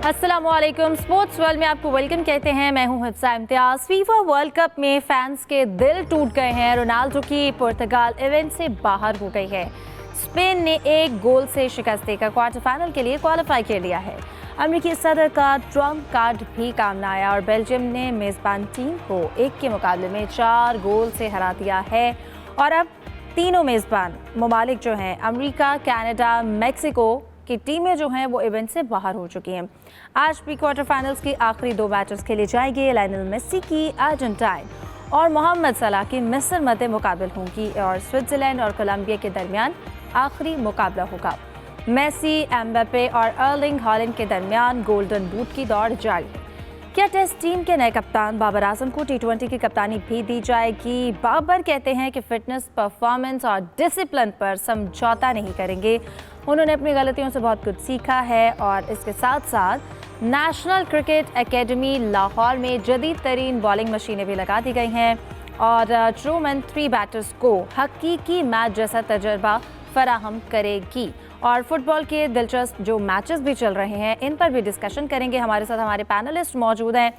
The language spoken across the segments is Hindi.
अस्सलामुअलैकुम। स्पोर्ट्स वर्ल्ड में आपको वेलकम कहते हैं। मैं हूं Hifsa Imtiaz. FIFA world cup में फैंस के दिल टूट गए हैं। रोनाल्डो की पुर्तगाल इवेंट से बाहर हो गई है। स्पेन ने एक गोल से शिकस्त देकर क्वार्टर फाइनल के लिए क्वालिफाई कर लिया है। अमेरिकी सदर का ट्रम्प कार्ड भी काम न आया और बेल्जियम ने मेज़बान टीम को 1 के मुकाबले में 4 गोल से हरा दिया है। और अब तीनों मेज़बान ममालिक जो हैं अमेरिका, कनाडा, मेक्सिको की टीमें जो हैं वो इवेंट से बाहर हो चुकी हैं। आज भी क्वार्टर फाइनल्स की आखिरी 2 मैचेस खेले जाएंगे। लायनल मेसी की अर्जेंटाइन और मोहम्मद सलाह की मिस्र मध्य मुकाबले होंगी और स्विट्जरलैंड और कोलंबिया के दरमियान आखिरी मुकाबला होगा। मेसी, एम्बापे और अर्लिंग हॉलैंड के दरमियान गोल्डन बूट की दौड़ जारी है। क्या टेस्ट टीम के नए कप्तान बाबर आजम को T20 की कप्तानी भी दी जाएगी? बाबर कहते हैं कि फिटनेस, परफॉर्मेंस और डिसिप्लिन पर समझौता नहीं करेंगे। उन्होंने अपनी गलतियों से बहुत कुछ सीखा है और इसके साथ साथ नेशनल क्रिकेट एकेडमी लाहौर में जदीद तरीन बॉलिंग मशीनें भी लगा दी गई हैं और ट्रूमैन 3 बैटर्स को हकीकी मैच जैसा तजर्बा फराहम करेगी। और फुटबॉल के दिलचस्प जो मैचेस भी चल रहे हैं इन पर भी डिस्कशन करेंगे। हमारे साथ हमारे पैनलिस्ट मौजूद हैं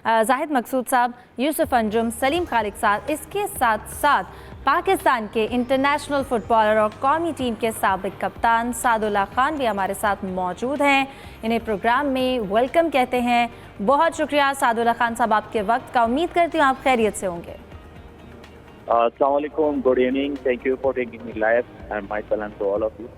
जाहिद मकसूद साहब, यूसुफ अंजुम, सलीम खालिक साहब। इसके साथ साथ पाकिस्तान के इंटरनेशनल फुटबॉलर और कौमी टीम के साबिक कप्तान सादुल्ला खान भी हमारे साथ मौजूद हैं। इन्हें प्रोग्राम में वेलकम कहते हैं। बहुत शुक्रिया सादुल्ला खान साहब आपके वक्त का। उम्मीद करती हूँ आप खैरियत से होंगे। अस्सलाम वालेकुम, good evening, thank you for taking me live and my सलाम टू ऑल ऑफ यू।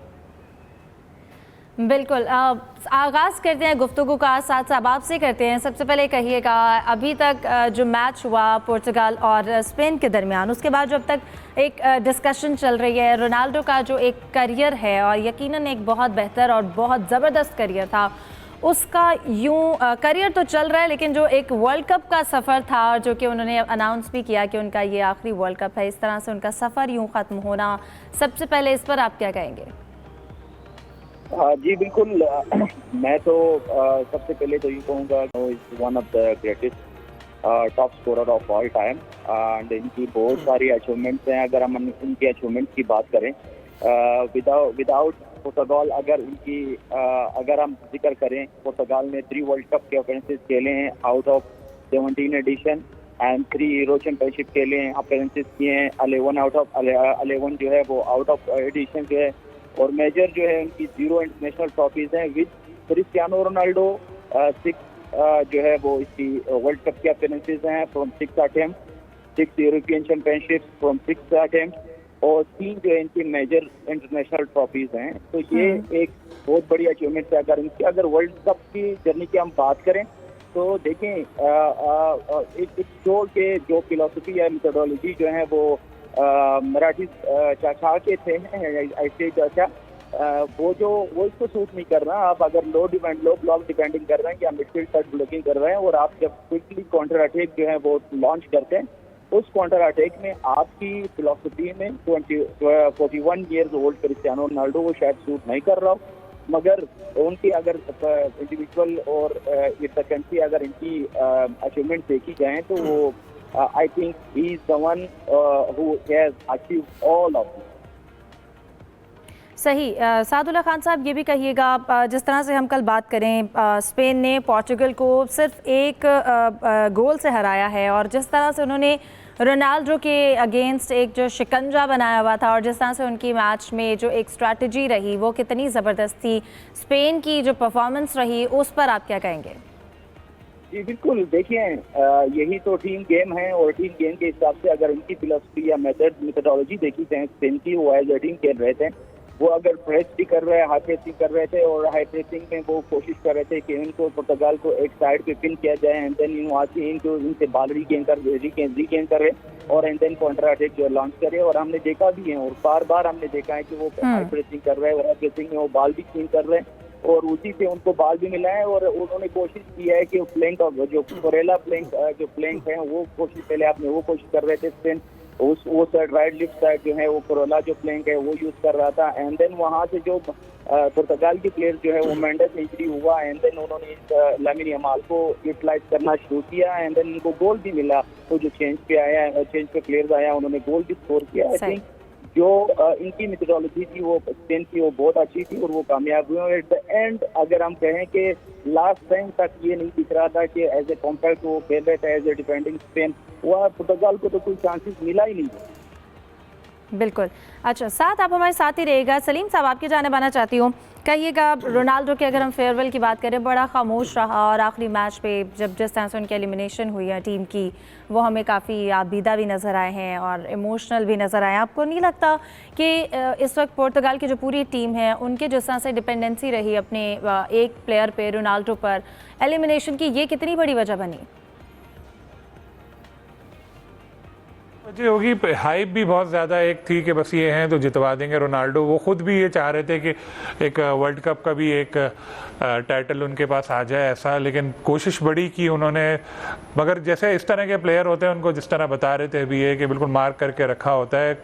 बिल्कुल, आगाज़ करते हैं गुफ्तगू का। साथ साहब आपसे करते हैं। सबसे पहले कहिएगा, अभी तक जो मैच हुआ पुर्तगाल और स्पेन के दरमियान, उसके बाद जब तक एक डिस्कशन चल रही है रोनाल्डो का जो एक करियर है और यकीनन एक बहुत बेहतर और बहुत ज़बरदस्त करियर था, उसका यूं करियर तो चल रहा है लेकिन जो एक वर्ल्ड कप का सफ़र था जो कि उन्होंने अनाउंस भी किया कि उनका ये आखिरी वर्ल्ड कप है, इस तरह से उनका सफ़र यूं ख़त्म होना, सबसे पहले इस पर आप क्या कहेंगे? जी बिल्कुल, मैं तो सबसे पहले तो ये कहूँगा is one of the greatest top scorer of all time and इनकी बहुत सारी अचीवमेंट्स हैं। अगर हम इनकी अचीवमेंट्स की बात करें विदाउट पुर्तगाल, अगर हम जिक्र करें, पुर्तगाल ने 3 वर्ल्ड कप के अपीयरेंसेस खेले हैं out of 17 edition and 3 Euro championship खेले हैं, अपीयरेंसेस किए हैं 11 आउट ऑफ 11 जो है वो आउट ऑफ एडिशन जो है, और मेजर जो है उनकी 0 इंटरनेशनल ट्रॉफीज हैं विद क्रिस्टियानो रोनाल्डो 6 जो है वो इसकी वर्ल्ड कप के अपीयरेंसेस हैं from 6 attempt, 6 European championship from 6 attempt और 3 जो है इनकी मेजर इंटरनेशनल ट्रॉफीज हैं। तो ये एक बहुत बड़ी अचीवमेंट है। अगर वर्ल्ड कप की जर्नी की हम बात करें तो देखें, एक शो के जो फिलॉसफी है, मेथोडोलॉजी जो है वो मराठी चाचा के थे, ऐसे चाचा, वो इसको सूट नहीं कर रहा। आप अगर लो ब्लॉक डिपेंडिंग कर रहे हैं या मिडफील्ड तक ब्लॉकिंग कर रहे हैं और आप जब क्विकली काउंटर अटैक जो है वो लॉन्च करते हैं, उस काउंटर अटैक में आपकी फिलॉसफी में 41 ईयर्स ओल्ड क्रिस्टियानो रोनाल्डो वो शायद सूट नहीं कर रहा हो, मगर उनकी अगर इंडिविजुअल और कंट्री अगर इनकी अचीवमेंट देखी जाए तो वो I think he is the one who has achieved all of this. सही। सादुल्ला खान साहब ये भी कहिएगा, जिस तरह से हम कल बात करें, स्पेन ने पोर्चुगल को सिर्फ एक गोल से हराया है और जिस तरह से उन्होंने रोनाल्डो के अगेंस्ट एक जो शिकंजा बनाया हुआ था और जिस तरह से उनकी मैच में जो एक स्ट्रैटेजी रही वो कितनी ज़बरदस्त थी, स्पेन की जो परफॉर्मेंस रही उस पर आप क्या कहेंगे? जी बिल्कुल, देखिए यही तो टीम गेम है और टीम गेम के हिसाब से अगर उनकी फिलोसफी या मेथोडोलॉजी देखी जाए स्पेन की, वो एज ए टीम खेल रहे थे। वो अगर प्रेस भी कर रहे हैं, हाई प्रेसिंग कर रहे थे और हाई प्रेसिंग में वो कोशिश कर रहे थे कि इनको पुर्तगाल को एक साइड पे पिन किया जाए एंड देन इनको इनसे बॉल रिगेन कर रहे और एंड देन काउंटर अटैक जो लॉन्च करे। और हमने देखा भी है और बार बार हमने देखा है कि वो हाई प्रेसिंग कर रहे हैं और हाई प्रेसिंग में वो बॉल भी क्लीन कर रहे हैं और उसी से उनको बॉल भी मिला है। और उन्होंने कोशिश की है कि फ्लैंक जो कोरेला फ्लैंक है वो कोशिश कर रहे थे स्पेन, वो साइड राइट लेफ्ट साइड जो है वो कोरेला जो फ्लैंक है वो यूज कर रहा था। एंड देन वहां से जो पुर्तगाल की प्लेयर जो है वो मेंडेस इंजरी हुआ एंड देन उन्होंने लामिन यमाल को यूटिलाइज करना शुरू किया एंड देन उनको गोल भी मिला। तो जो चेंज पे प्लेयर्स आया उन्होंने गोल भी स्कोर किया। आई थिंक जो इनकी मेथोडोलॉजी थी वो स्पेन की वो बहुत अच्छी थी और वो कामयाब हुए। और एट द एंड अगर हम कहें कि लास्ट टाइम तक ये नहीं दिख रहा था कि एज ए कॉम्पैक्ट वो खेल रहे थे एज ए डिफेंडिंग स्पेन, वो पुर्तगाल को तो कोई चांसेस मिला ही नहीं। बिल्कुल। अच्छा, साथ आप हमारे साथ ही रहेगा। सलीम साहब, आपकी जानिब आना चाहती हूँ, कहिएगा रोनाल्डो की अगर हम फेयरवेल की बात करें, बड़ा खामोश रहा और आखिरी मैच पे जब जिस तरह से उनकी एलिमिनेशन हुई है टीम की, वो हमें काफ़ी आबीदा भी नज़र आए हैं और इमोशनल भी नज़र आए। आपको नहीं लगता कि इस वक्त पुर्तगाल की जो पूरी टीम है उनके जिस तरह से डिपेंडेंसी रही अपने एक प्लेयर पे, रोनाल्डो पर, एलिमिनेशन की, ये कितनी बड़ी वजह बनी? वजह होगी, हाइप भी बहुत ज़्यादा एक थी कि बस ये हैं तो जितवा देंगे रोनाल्डो। वो खुद भी ये चाह रहे थे कि एक वर्ल्ड कप का भी एक टाइटल उनके पास आ जाए ऐसा, लेकिन कोशिश बड़ी की उन्होंने। मगर जैसे इस तरह के प्लेयर होते हैं उनको जिस तरह बता रहे थे भी ये कि बिल्कुल मार्क करके रखा होता है।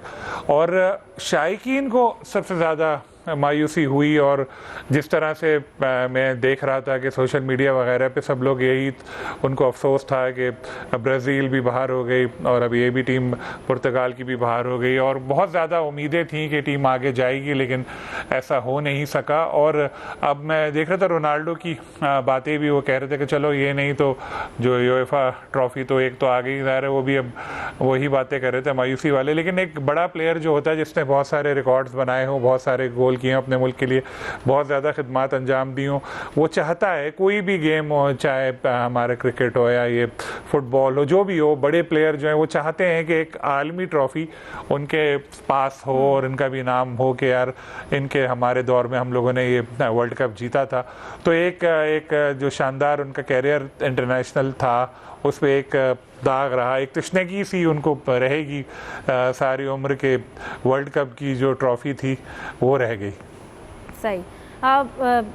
और शायकीन को सबसे ज़्यादा मायूसी हुई और जिस तरह से मैं देख रहा था कि सोशल मीडिया वगैरह पे सब लोग यही उनको अफसोस था कि ब्राज़ील भी बाहर हो गई और अब ये भी टीम पुर्तगाल की भी बाहर हो गई। और बहुत ज़्यादा उम्मीदें थी कि टीम आगे जाएगी, लेकिन ऐसा हो नहीं सका। और अब मैं देख रहा था रोनाल्डो की बातें भी, वो कह रहे थे कि चलो ये नहीं तो जो यूएफा ट्रॉफ़ी तो एक तो आ गई, ज़ाहिर है वो भी अब वही बातें कर रहे थे मायूसी वाले। लेकिन एक बड़ा प्लेयर जो होता है जिसने बहुत सारे रिकॉर्ड्स बनाए हों, बहुत सारे गोल किए अपने मुल्क के लिए, बहुत ज़्यादा खिदमत अंजाम दी हों, वो चाहता है कोई भी गेम हो, चाहे हमारा क्रिकेट हो या ये फुटबॉल हो, जो भी हो, बड़े प्लेयर जो हैं वो चाहते हैं कि एक आलमी ट्रॉफ़ी उनके पास हो और इनका भी नाम हो कि यार इनके हमारे दौर में हम लोगों ने ये वर्ल्ड कप जीता था। तो एक जो शानदार उनका कैरियर इंटरनेशनल था उस पर एक दाग रहा, एक तशनगी सी उनको रहेगी सारी उम्र के वर्ल्ड कप की जो ट्रॉफ़ी थी वो रह गई। सही। अब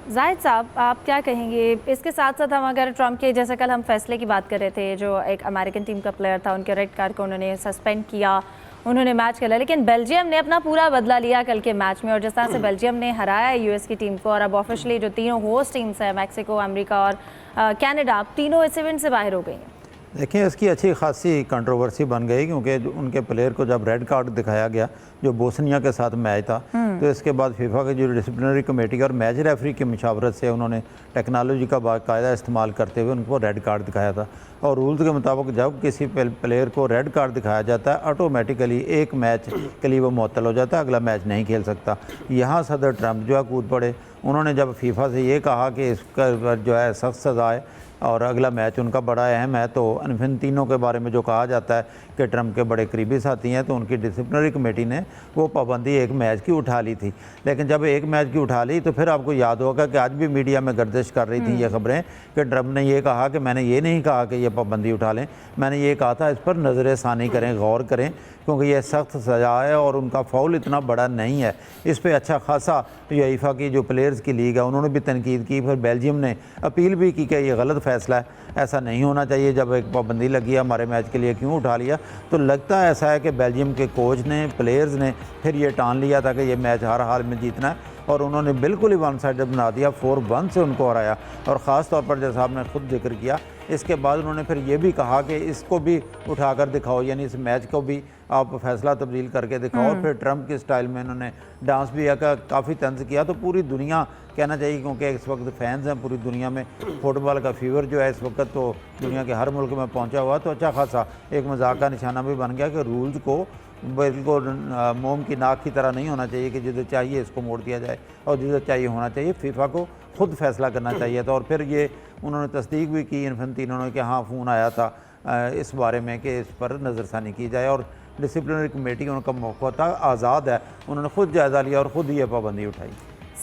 जाहिद साहब, आप क्या कहेंगे इसके साथ साथ? हम अगर ट्रम्प के, जैसे कल हम फैसले की बात कर रहे थे, जो एक अमेरिकन टीम का प्लेयर था, उनके रेड कार्ड को उन्होंने सस्पेंड किया, उन्होंने मैच खेला, लेकिन बेल्जियम ने अपना पूरा बदला लिया कल के मैच में। और जिस तरह से बेल्जियम ने हराया यूएस की टीम को, और अब ऑफिशियली जो तीनों होस्ट टीम्स हैं, मैक्सिको, अमेरिका और कनाडा, तीनों इस इवेंट से बाहर हो गई हैं। देखिए, इसकी अच्छी खासी कंट्रोवर्सी बन गई क्योंकि उनके प्लेयर को जब रेड कार्ड दिखाया गया जो बोस्निया के साथ मैच था, तो इसके बाद फीफा की जो डिसिप्लिनरी कमेटी और मैच रेफरी की मशावरत से उन्होंने टेक्नोलॉजी का बाकायदा इस्तेमाल करते हुए उनको रेड कार्ड दिखाया था। और रूल्स के मुताबिक जब किसी प्लेयर को रेड कार्ड दिखाया जाता है, ऑटोमेटिकली एक मैच के लिए वो मुअत्तल हो जाता है, अगला मैच नहीं खेल सकता। यहाँ सदर ट्रम्प जो है कूद पड़े। उन्होंने जब फीफा से ये कहा कि इसका जो है सख्त सज़ा है और अगला मैच उनका बड़ा अहम है, तो इन्फेंटिनो के बारे में जो कहा जाता है कि ट्रम्प के बड़े करीबी साथी हैं, तो उनकी डिसिप्लिनरी कमेटी ने वो पाबंदी एक मैच की उठा ली थी। लेकिन जब एक मैच की उठा ली तो फिर आपको याद होगा कि आज भी मीडिया में गर्दिश कर रही थी ये खबरें कि ट्रम्प ने ये कहा कि मैंने ये नहीं कहा कि ये पाबंदी उठा लें, मैंने ये कहा था इस पर नज़र षानी करें, गौर करें, क्योंकि ये सख्त सज़ा है और उनका फ़ाउल इतना बड़ा नहीं है। इस पर अच्छा खासा यूएफा की जो प्लेयर्स की लीग है उन्होंने भी तनकीद की। फिर बेल्जियम ने अपील भी की कि ये गलत फ़ैसला है, ऐसा नहीं होना चाहिए, जब एक पाबंदी लगी है हमारे मैच के लिए क्यों उठा लिया। तो लगता है ऐसा है कि बेल्जियम के कोच ने, प्लेयर्स ने फिर ये ठान लिया था कि ये मैच हर हाल में जीतना है, और उन्होंने बिल्कुल ही वन साइडेड बना दिया, 4-1 से उनको हराया। और ख़ास तौर पर जैसा आपने खुद जिक्र किया, इसके बाद उन्होंने फिर ये भी कहा कि इसको भी उठाकर दिखाओ, यानी इस मैच को भी आप फैसला तब्दील करके दिखाओ। फिर ट्रम्प के स्टाइल में इन्होंने डांस भी काफ़ी तंज किया। तो पूरी दुनिया कहना चाहिए, क्योंकि इस वक्त फैंस हैं पूरी दुनिया में, फुटबॉल का फीवर जो है इस वक्त तो दुनिया के हर मुल्क में पहुंचा हुआ, तो अच्छा खासा एक मजाक का निशाना भी बन गया कि रूल्स को बिल्कुल मोम की नाक की तरह नहीं होना चाहिए कि जिधर चाहिए इसको मोड़ दिया जाए और जिधर चाहिए होना चाहिए। फीफा को खुद फैसला करना चाहिए था। और फिर ये उन्होंने तस्दीक भी की इन्फेंटिनो ने कि हाँ, फ़ोन आया था इस बारे में कि इस पर नज़रसानी की जाए, और डिसिप्लिनरी कमेटी उनका मौका था, आज़ाद है, उन्होंने खुद जायज़ा लिया और ख़ुद ही ये पाबंदी उठाई।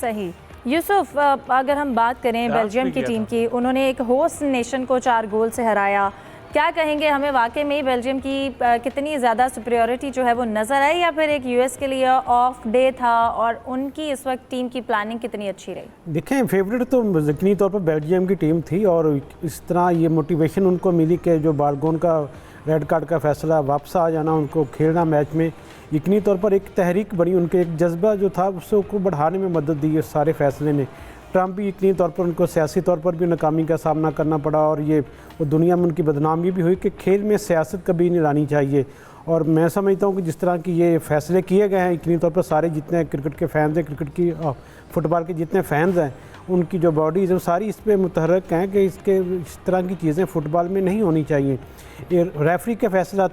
सही। यूसुफ, अगर हम बात करें बेल्जियम की टीम की, उन्होंने एक होस्ट नेशन को 4 गोल से हराया, क्या कहेंगे? हमें वाकई में बेल्जियम की कितनी ज़्यादा सुपीरियरिटी जो है वो नज़र आई, या फिर एक यूएस के लिए ऑफ डे था और उनकी इस वक्त टीम की प्लानिंग कितनी अच्छी रही? देखें, फेवरेट तो यकीनी तौर पर बेल्जियम की टीम थी, और इस तरह ये मोटिवेशन उनको मिली कि जो बारगोन का रेड कार्ड का फैसला, वापस आ जाना, उनको खेलना मैच में, यकीनी तौर पर एक तहरीक बनी, उनके एक जज्बा जो था उसको बढ़ाने में मदद दी इस सारे फैसले ने। ट्रम्प भी यकीनी तौर पर उनको सियासी तौर पर भी नाकामी का सामना करना पड़ा, और ये वो दुनिया में उनकी बदनामी भी हुई कि खेल में सियासत कभी नहीं लानी चाहिए। और मैं समझता हूँ कि जिस तरह की ये फैसले किए गए हैं यकीनी तौर पर सारे जितने क्रिकेट के फैंस हैं, क्रिकेट की फुटबॉल के जितने फैंस हैं, उनकी जो बॉडीज़ हैं सारी इस पर मुतहरक हैं कि इस तरह की चीज़ें फ़ुटबॉल में नहीं होनी चाहिए। ये रेफरी का फैसला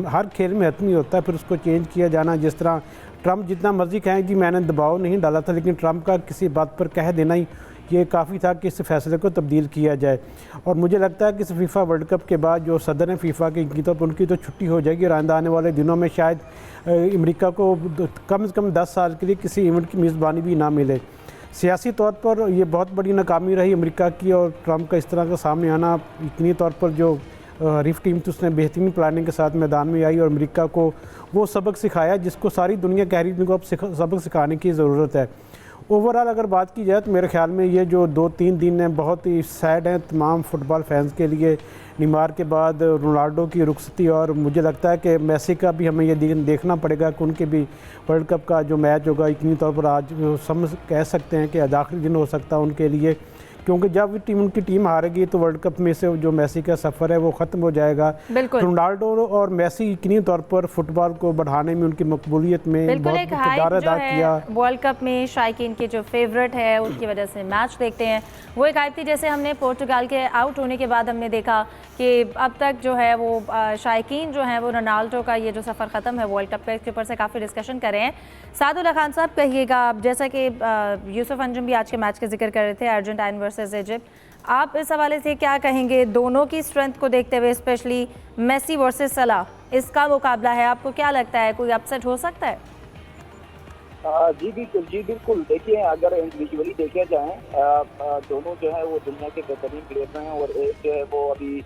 हर खेल में हतमी होता है, फिर उसको चेंज किया जाना। जिस तरह ट्रंप जितना मर्जी कहें कि मैंने दबाव नहीं डाला था, लेकिन ट्रंप का किसी बात पर कह देना ही ये काफ़ी था कि इस फैसले को तब्दील किया जाए। और मुझे लगता है कि इस फीफा वर्ल्ड कप के बाद जो सदर हैं फीफा के, इनकी तो उनकी तो छुट्टी हो जाएगी और आने वाले दिनों में शायद अमेरिका को कम से कम 10 साल के लिए किसी इवेंट की मेज़बानी भी ना मिले। सियासी तौर पर ये बहुत बड़ी नाकामी रही अमेरिका की, और ट्रंप का इस तरह का सामने आना इतनी तौर पर जो हरीफ टीम थी उसने बेहतरीन प्लानिंग के साथ मैदान में आई और अमेरिका को वो सबक सिखाया जिसको सारी दुनिया कह रही थी इनको अब सबक सिखाने की ज़रूरत है। ओवरऑल अगर बात की जाए तो मेरे ख्याल में ये जो 2-3 दिन हैं बहुत ही सैड हैं तमाम फुटबॉल फैंस के लिए। नेमार के बाद रोनाल्डो की रुखसती, और मुझे लगता है कि मेसी का भी हमें ये देखना पड़ेगा कि उनके भी वर्ल्ड कप का जो मैच होगा यकीनी तौर पर आज समझ कह सकते हैं कि आज आखिरी दिन हो सकता है उनके लिए, क्योंकि जब उनकी टीम हारेगी तो वर्ल्ड कप में से जो मेसी का सफ़र है वो ख़त्म हो जाएगा। रोनाल्डो और मेसी यकीनी तौर पर फुटबॉल को बढ़ाने में उनकी मकबूलियत में बहुत किरदार अदा किया। वर्ल्ड कप में शायकीन के जो फेवरेट है उनकी वजह से मैच देखते हैं, वो एक हाइप थी। जैसे हमने पोर्तुगाल के आउट होने के बाद हमने देखा कि अब तक जो है वो शायकीन जो है वो रोनाल्डो का ये जो सफ़र ख़त्म है वर्ल्ड कप का, इसके ऊपर से काफ़ी डिस्कशन कर रहे हैं। सादुल्ला खान साहब कहिएगा, जैसा कि यूसुफ अंजुम भी आज के मैच का जिक्र कर रहे थे अर्जेंटाइन वर्सेस इजिप्ट, आप इस हवाले से क्या कहेंगे दोनों की स्ट्रेंथ को देखते हुए, स्पेशली मेसी वर्सेस सलाह, इसका मुकाबला है, आपको क्या लगता है कोई अपसेट हो सकता है? जी बिल्कुल। देखिए अगर इंडिविजुअली देखा जाए दोनों जो है वो दुनिया के बेहतरीन प्लेयर हैं, और एक जो है वो अभी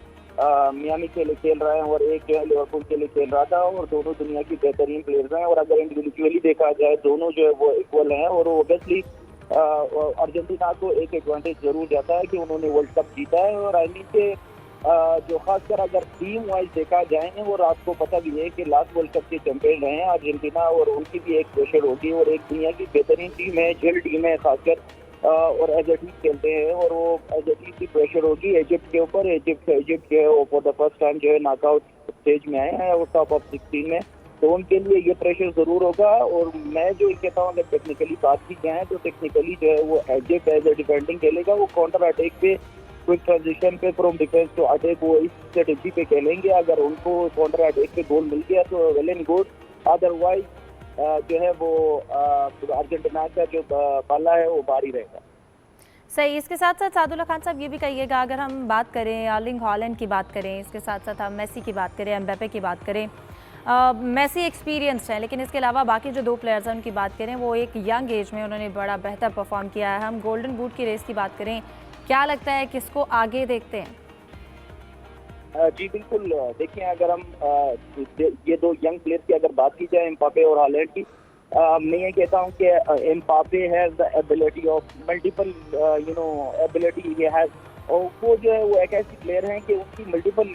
मियामी के लिए खेल रहा है और एक जो है लिवरपूल के लिए खेल रहा था, और दोनों दुनिया की बेहतरीन प्लेयर हैं। और अगर इंडिविजुअली देखा जाए दोनों जो है वो इक्वल हैं, और ओबियसली अर्जेंटीना को एक एडवांटेज जरूर जाता है कि उन्होंने वर्ल्ड कप जीता है। और आई मीन के जो खासकर अगर टीम वाइज देखा जाए और आपको पता भी है कि लास्ट वर्ल्ड कप के चैंपियन रहे हैं अर्जेंटीना, और उनकी भी एक प्रेशर होगी, और एक दुनिया की बेहतरीन टीम है, जेल टीम है खासकर, और एज ए टीम खेलते हैं, और वो एज ए टीम की प्रेशर होगी इजिप्ट के ऊपर। इजिप्ट जो है वो फॉर द फर्स्ट टाइम जो है नॉकआउट स्टेज में आए हैं और टॉप ऑफ 16 में, तो उनके लिए ये प्रेशर जरूर होगा। और मैं जो कहता हूँ अगर टेक्निकली बात की जाए तो टेक्निकली जो है वो इजिप्ट एज ए डिफेंडिंग खेलेगा, वो काउंटर अटैक पे, क्विक ट्रांजिशन पे, फ्रॉम डिफेंस टू अटैक, वो इस स्ट्रेटेजी पे खेलेंगे। अगर उनको काउंटर अटैक पे गोल मिल गया तो वेल एंड गुड, अदरवाइज जो है वो अर्जेंटीना का जो पाला है वो बाहर ही रहेगा। सही। इसके साथ साथ सादुल्ला खान साहब ये भी कहिएगा, अगर हम बात करें अर्लिंग हॉलैंड की बात करें, इसके साथ साथ हम मेसी की बात करें, एम्बापे की बात करें, मेसी एक्सपीरियंस्ड है, लेकिन इसके अलावा बाकी जो दो प्लेयर्स हैं उनकी बात करें, वो एक यंग एज में उन्होंने बड़ा बेहतर परफॉर्म किया है। हम गोल्डन बूट की रेस की बात करें, क्या लगता है किसको आगे देखते हैं? जी बिल्कुल। देखिए अगर हम ये दो यंग प्लेयर्स की अगर बात की जाए एम्बापे और हॉलैंड की, मैं ये कहता हूँ कि Mbappe has the ability of multiple ability he has, और वो जो है वो एक ऐसी प्लेयर हैं कि उनकी मल्टीपल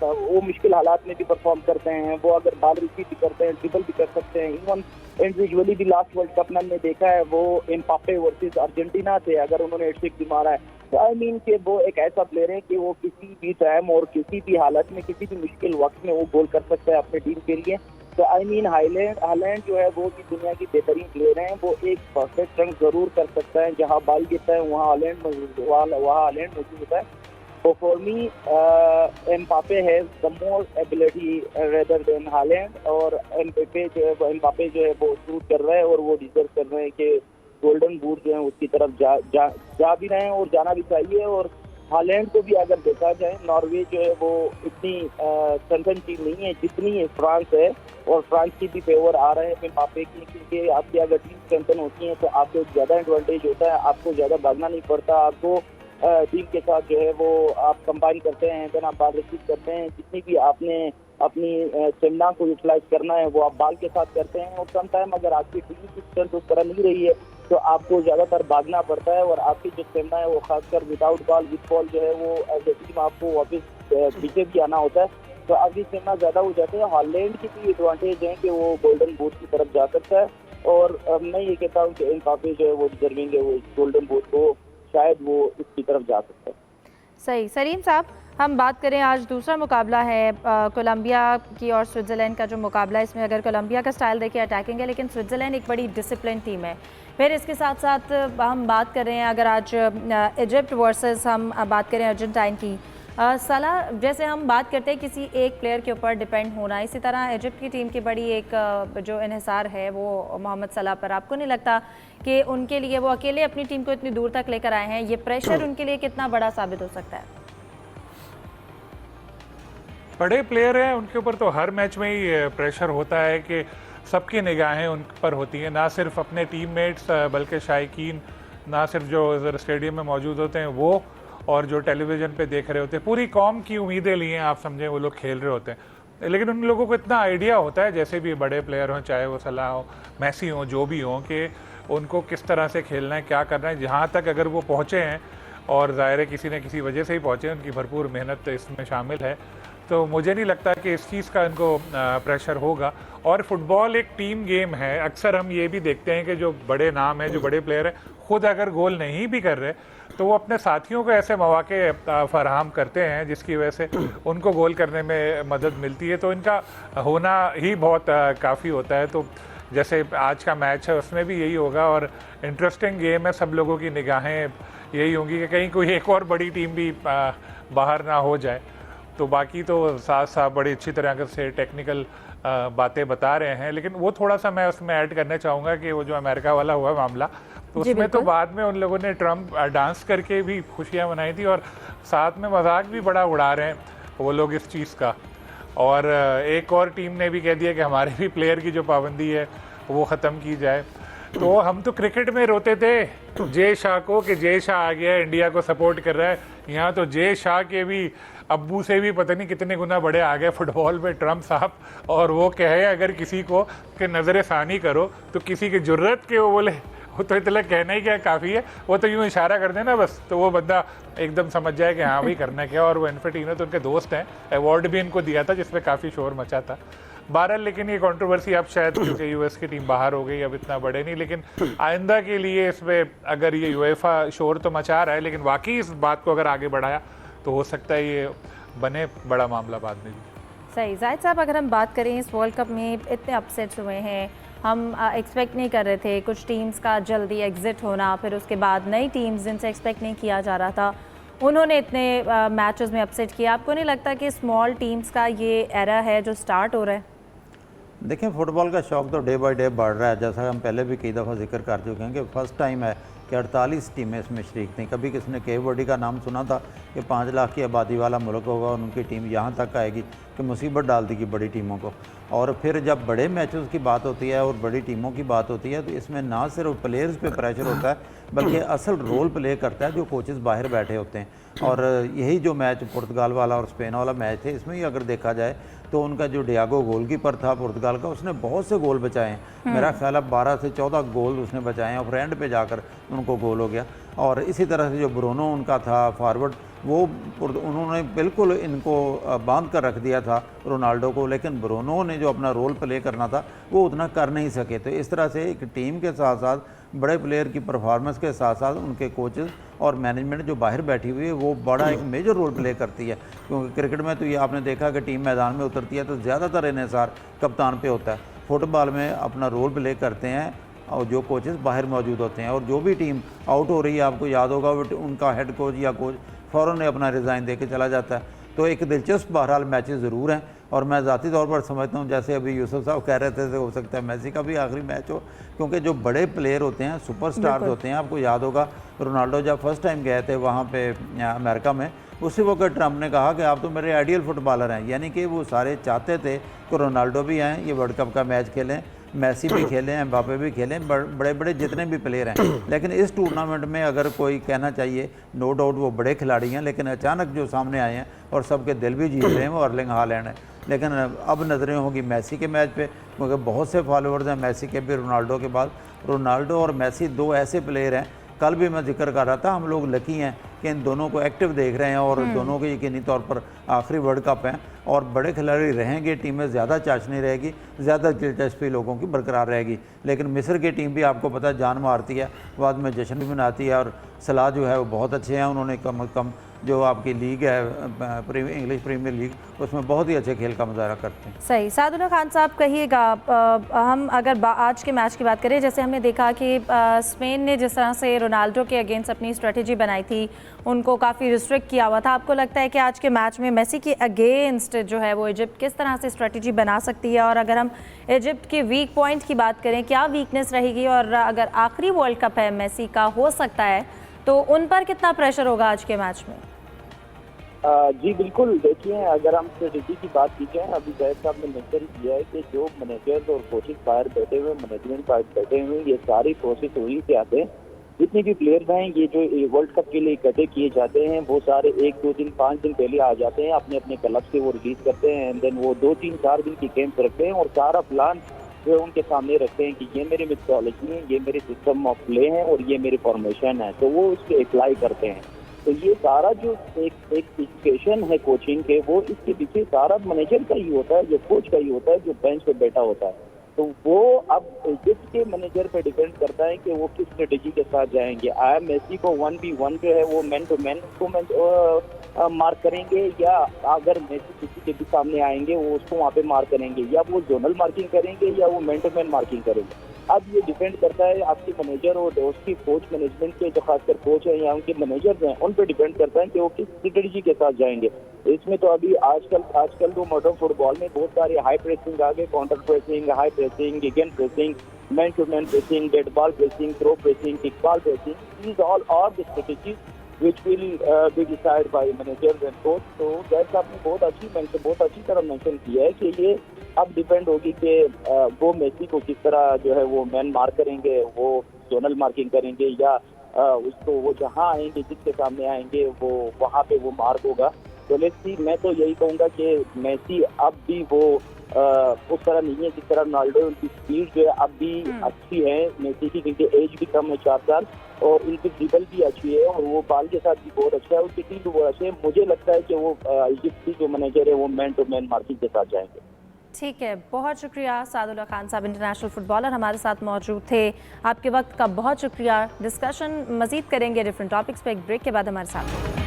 वो मुश्किल हालात में भी परफॉर्म करते हैं, वो अगर बॉल रिसीव भी करते हैं, ड्रिबल भी कर सकते हैं। इवन इंडिविजुअली भी लास्ट वर्ल्ड कप में हमने देखा है वो एम्बापे वर्सेस अर्जेंटीना थे, अगर उन्होंने हैट्रिक भी मारा है, तो आई मीन कि वो एक ऐसा प्लेयर है कि वो किसी भी टाइम और किसी भी हालत में, किसी भी मुश्किल वक्त में वो गोल कर सकता है अपने टीम के लिए। तो आई मीन हालैंड जो है वो भी दुनिया की बेहतरीन प्लेयर हैं, वो एक परफेक्ट रन जरूर कर सकता है, जहां बॉल गिरता है वहाँ हालैंड मौजूद होता है। तो for me Mbappe has the more ability rather than Holland, और एम्बापे जो है वो शूट कर रहा है और वो डिजर्व कर रहे हैं कि गोल्डन बूट जो है उसकी तरफ जा भी रहे हैं और जाना भी चाहिए। और हालैंड को भी अगर देखा जाए, नॉर्वे जो है वो इतनी स्ट्रेंथन टीम नहीं है जितनी फ्रांस है, और फ्रांस की भी फेवर आ रहे हैं एम्बापे की, क्योंकि आपकी अगर टीम स्ट्रेंथन होती है तो आपको ज़्यादा एडवांटेज होता है, आपको ज़्यादा भागना नहीं पड़ता, आपको टीम के साथ जो है वो आप कंबाइन करते हैं, देन आप बॉल रिसीव करते हैं, जितनी भी आपने अपनी स्टेमिना को यूटिलाइज करना है वो आप बॉल के साथ करते हैं। और सम टाइम अगर आपकी टीम की स्ट्रेंथ उस तरह नहीं रही है तो आपको ज़्यादातर भागना पड़ता है, और आपकी जो स्टेमिना है वो खासकर विदाउट बॉल विद बॉल जो है वो एज ए टीम आपको वापस पीछे भी आना होता है, तो आपकी स्टेमिना ज़्यादा हो जाती है। हॉलैंड की भी एडवांटेज है कि वो गोल्डन बूट की तरफ जा सकता है, और मैं ये कहता हूँ कि एम्बापे जो है वो डिजर्विंग है वो गोल्डन बूट को, शायद वो इसकी तरफ जा सकता है। सही। सलीम साहब, हम बात करें, आज दूसरा मुकाबला है कोलंबिया की और स्विट्ज़रलैंड का जो मुकाबला है, इसमें अगर कोलंबिया का स्टाइल देखिए अटैकिंग है, लेकिन स्विट्ज़रलैंड एक बड़ी डिसिप्लिन टीम है। फिर इसके साथ साथ हम बात कर रहे हैं, अगर आज इजिप्ट वर्सेस हम बात करें अर्जेंटाइन की, सलाह जैसे हम बात करते हैं किसी एक प्लेयर के ऊपर डिपेंड होना, इसी तरह इजिप्ट की टीम की बड़ी एक जो इन्हिसार है वो मोहम्मद सलाह पर। आपको नहीं लगता कि उनके लिए वो अकेले अपनी टीम को इतनी दूर तक लेकर आए हैं, ये प्रेशर उनके लिए कितना बड़ा साबित हो सकता है? बड़े प्लेयर हैं, उनके ऊपर तो हर मैच में ही प्रेशर होता है कि सबकी निगाहें उन पर होती हैं, ना सिर्फ अपने टीममेट्स बल्कि शायकीन, ना सिर्फ जो स्टेडियम में मौजूद होते हैं वो, और जो टेलीविज़न पे देख रहे होते हैं। पूरी कौम की उम्मीदें लिए हैं, आप समझें, वो लोग खेल रहे होते हैं। लेकिन उन लोगों को इतना आइडिया होता है, जैसे भी बड़े प्लेयर हों, चाहे वो सलाह हो, मैसी हो, जो भी हों, कि उनको किस तरह से खेलना है, क्या करना है। जहाँ तक अगर वो पहुँचे हैं, और ज़ाहिर है किसी न किसी वजह से ही पहुँचे, उनकी भरपूर मेहनत इसमें शामिल है, तो मुझे नहीं लगता कि इस चीज़ का इनको प्रेशर होगा। और फुटबॉल एक टीम गेम है। अक्सर हम ये भी देखते हैं कि जो बड़े नाम हैं, जो बड़े प्लेयर हैं, खुद अगर गोल नहीं भी कर रहे तो वो अपने साथियों को ऐसे मौके फराहम करते हैं जिसकी वजह से उनको गोल करने में मदद मिलती है। तो इनका होना ही बहुत काफ़ी होता है। तो जैसे आज का मैच है उसमें भी यही होगा, और इंटरेस्टिंग गेम है। सब लोगों की निगाहें यही होंगी कि कहीं कोई एक और बड़ी टीम भी बाहर ना हो जाए। तो बाकी तो साथ साथ बड़ी अच्छी तरह से टेक्निकल बातें बता रहे हैं, लेकिन वो थोड़ा सा मैं उसमें ऐड करना चाहूँगा कि वो जो अमेरिका वाला हुआ मामला, तो उसमें तो बाद में उन लोगों ने ट्रम्प डांस करके भी खुशियाँ मनाई थी, और साथ में मजाक भी बड़ा उड़ा रहे हैं वो लोग इस चीज़ का। और एक और टीम ने भी कह दिया कि हमारे भी प्लेयर की जो पाबंदी है वो ख़त्म की जाए। तो हम तो क्रिकेट में रोते थे जय शाह को कि जय शाह आ गया, इंडिया को सपोर्ट कर रहा है। यहाँ तो जय शाह के भी अब्बू से भी पता नहीं कितने गुना बड़े आ गए फुटबॉल में ट्रम्प साहब, और वो कहे अगर किसी को कि नज़र सानी करो तो किसी की जुर्रत के वो बोले वो तो इतना कहना ही क्या काफ़ी है, वो तो यूँ इशारा कर देना बस, तो वो बंदा एकदम समझ जाए कि हाँ भाई करना क्या। और वो इन्फेंटिनो तो उनके दोस्त हैं, अवार्ड भी इनको दिया था जिसमें काफ़ी शोर मचा था। बहरहाल लेकिन ये कंट्रोवर्सी अब शायद क्योंकि यूएस की टीम बाहर हो गई अब इतना बड़े नहीं, लेकिन आइंदा के लिए इसमें अगर ये यूएफा शोर तो मचा रहा है, लेकिन वाकई इस बात को अगर आगे बढ़ाया तो हो सकता है ये बने बड़ा मामला बाद में भी। सही। जाहिद साहब, अगर हम बात करें इस वर्ल्ड कप में इतने अपसेट्स हुए हैं, हम एक्सपेक्ट नहीं कर रहे थे कुछ टीम्स का जल्दी एग्जिट होना, फिर उसके बाद नई टीम्स जिनसे एक्सपेक्ट नहीं किया जा रहा था उन्होंने इतने मैचेस में अपसेट किया। आपको नहीं लगता कि स्मॉल टीम्स का ये एरा है जो स्टार्ट हो रहा है? देखें, फुटबॉल का शौक़ तो डे बाय डे बढ़ रहा है। जैसा हम पहले भी कई दफ़ा जिक्र कर चुके हैं कि फ़र्स्ट टाइम है कि 48 टीमें इसमें शरीक थी। कभी किसी ने केप वर्डी का नाम सुना था कि 5 लाख की आबादी वाला मुल्क होगा और उनकी टीम यहाँ तक आएगी, कि मुसीबत डाल देगी बड़ी टीमों को। और फिर जब बड़े मैचेस की बात होती है और बड़ी टीमों की बात होती है, तो इसमें ना सिर्फ प्लेयर्स पे प्रेशर होता है बल्कि असल रोल प्ले करता है जो कोचेस बाहर बैठे होते हैं। और यही जो मैच पुर्तगाल वाला और स्पेन वाला मैच थे, इसमें ही अगर देखा जाए तो उनका जो डियागो गोलकीपर था पुर्तगाल का, उसने बहुत से गोल बचाए हैं। मेरा ख्याल है 12 से 14 गोल उसने बचाए हैं, और एंड पे जाकर उनको गोल हो गया। और इसी तरह से जो ब्रूनो उनका था फॉरवर्ड, वो उन्होंने बिल्कुल इनको बांध कर रख दिया था रोनाल्डो को, लेकिन ब्रूनो ने जो अपना रोल प्ले करना था वो उतना कर नहीं सके। तो इस तरह से एक टीम के साथ साथ बड़े प्लेयर की परफॉर्मेंस के साथ साथ उनके कोचेस और मैनेजमेंट जो बाहर बैठी हुई है वो बड़ा एक मेजर रोल प्ले करती है। क्योंकि क्रिकेट में तो ये आपने देखा कि टीम मैदान में उतरती है तो ज़्यादातर इन्हिसार कप्तान पे होता है। फुटबॉल में अपना रोल प्ले करते हैं और जो कोचेस बाहर मौजूद होते हैं। और जो भी टीम आउट हो रही है, आपको याद होगा उनका हेड कोच या कोच फ़ौरन अपना रिज़ाइन दे के चला जाता है। तो एक दिलचस्प बहरहाल मैचेस ज़रूर हैं, और मैं ज़ाती तौर पर समझता हूँ, जैसे अभी यूसुफ साहब कह रहे थे, तो हो सकता है मेसी का भी आखिरी मैच हो, क्योंकि जो बड़े प्लेयर होते हैं, सुपरस्टार्स होते हैं। आपको याद होगा रोनाल्डो जब फर्स्ट टाइम गए थे वहाँ पे अमेरिका में, उसी वक्त ट्रम्प ने कहा कि आप तो मेरे आइडियल फुटबॉलर हैं। यानी कि वो सारे चाहते थे कि रोनाल्डो भी आएँ, ये वर्ल्ड कप का मैच खेलें, मैसी भी खेलें, एम्बापे भी खेलें, बड़े बड़े जितने भी प्लेयर हैं। लेकिन इस टूर्नामेंट में अगर कोई कहना चाहिए, नो डाउट वो बड़े खिलाड़ी हैं, लेकिन अचानक जो सामने आए हैं और सबके दिल भी जीत रहे हैं वो अर्लिंग हालैंड है। लेकिन अब नज़रें होंगी मैसी के मैच पे, क्योंकि बहुत से फॉलोअर्स हैं मैसी के भी रोनाल्डो के बाद। रोनाल्डो और मैसी दो ऐसे प्लेयर हैं, कल भी मैं जिक्र कर रहा था, हम लोग लकी हैं कि इन दोनों को एक्टिव देख रहे हैं और दोनों के यकीनी तौर पर आखिरी वर्ल्ड कप हैं और बड़े खिलाड़ी रहेंगे, टीम में ज़्यादा चाशनी रहेगी, ज़्यादा दिलचस्पी लोगों की बरकरार रहेगी। लेकिन मिस्र की टीम भी आपको पता है जान मारती है, बाद में जश्न भी मनाती है और सलाह जो है वो बहुत अच्छे हैं। उन्होंने कम अज़ कम जो आपकी लीग है इंग्लिश प्रीमियर लीग उसमें बहुत ही अच्छे खेल का मुजाहरा करते हैं। सही। सादुल्लाह खान साहब कहिएगा, हम अगर आज के मैच की बात करें, जैसे हमने देखा कि स्पेन ने जिस तरह से रोनाल्डो के अगेंस्ट अपनी स्ट्रेटजी बनाई थी, उनको काफ़ी रिस्ट्रिक्ट किया हुआ था, आपको लगता है कि आज के मैच में मेसी के अगेंस्ट जो है वो इजिप्ट किस तरह से स्ट्रेटजी बना सकती है? और अगर हम इजिप्ट के वीक पॉइंट की बात करें, क्या वीकनेस रहेगी? और अगर आखिरी वर्ल्ड कप है मेसी का, हो सकता है, तो उन पर कितना प्रेशर होगा आज के मैच में? जी बिल्कुल, देखिए अगर हम स्ट्रेटेजी की बात की जाए, अभी जैद साहब ने मेंशन किया है कि जो मैनेजर्स और कोचेस बाहर बैठे हुए, मैनेजमेंट बाहर बैठे हुए, ये सारी प्रोसेस वहीं से आते हैं। जितने भी प्लेयर्स हैं ये जो वर्ल्ड कप के लिए इकट्ठे किए जाते हैं, वो सारे 1, 2 दिन 5 दिन पहले आ जाते हैं, अपने अपने क्लब से वो रिलीज करते हैं एंड देन वो 2, 3, 4 दिन की कैंप रखते हैं और सारा प्लान जो है उनके सामने रखते हैं कि ये मेरी मेथोडोलॉजी है, ये मेरे सिस्टम ऑफ प्ले है और ये मेरी फॉर्मेशन है, तो वो उसके अप्लाई करते हैं। तो ये सारा जो एक एजुकेशन है कोचिंग के, वो इसके पीछे सारा मैनेजर का ही होता है, जो कोच का ही होता है, जो बेंच पे बैठा होता है। तो वो अब इजिप्ट के मैनेजर पे डिपेंड करता है कि वो किस स्ट्रेटेजी के साथ जाएंगे। आई मेसी को 1v1 जो है वो मैन टू मैन उसको मार्क करेंगे, या अगर मेसी किसी के भी सामने आएंगे वो उसको वहाँ पे मार्क करेंगे, या वो जोनल मार्किंग करेंगे या वो मैन टू मैन मार्किंग करेंगे। अब ये डिपेंड करता है आपके मैनेजर और उसकी कोच मैनेजमेंट के जो खासकर कोच हैं या उनके मैनेजर्स हैं, उन पर डिपेंड करता है कि वो किस स्ट्रेटेजी के साथ जाएंगे। इसमें तो अभी आजकल तो मॉडर्न फुटबॉल में बहुत सारे हाई प्रेसिंग आ गए, counter pressing, high pressing, again pressing, man to man pressing, dead ball pressing, throw pressing, kick ball pressing, these all are the strategies which will be decided by managers and coach। तो जैसा आपने बहुत अच्छी तरह मेंशन किया है कि ये अब डिपेंड होगी कि वो मेसी को किस तरह जो है वो मैन मार्क करेंगे, वो जोनल मार्किंग करेंगे, या उसको वो जहां आएंगे, जिसके सामने आएंगे वो वहां पे वो मार्क होगा। तो लेट्स सी, मैं तो यही कहूंगा कि मेसी अब भी वो उस तरह नहीं है जिस तरह रोनाल्डो, उनकी स्पीड जो है अब भी अच्छी है मेसी की, क्योंकि एज भी कम है 4 साल, और उनकी ड्रिबल भी अच्छी है और वो बॉल के साथ भी बहुत अच्छा है, उनकी टीम भी बहुत अच्छी है। मुझे लगता है कि वो इजिप्ट की जो मैनेजर है वो मैन टू मैन मार्किंग के साथ जाएंगे। ठीक है, बहुत शुक्रिया सादुल्लाह खान साहब, इंटरनेशनल फुटबॉलर हमारे साथ मौजूद थे। आपके वक्त का बहुत शुक्रिया। डिस्कशन मजीद करेंगे डिफरेंट टॉपिक्स पे, एक ब्रेक के बाद हमारे साथ।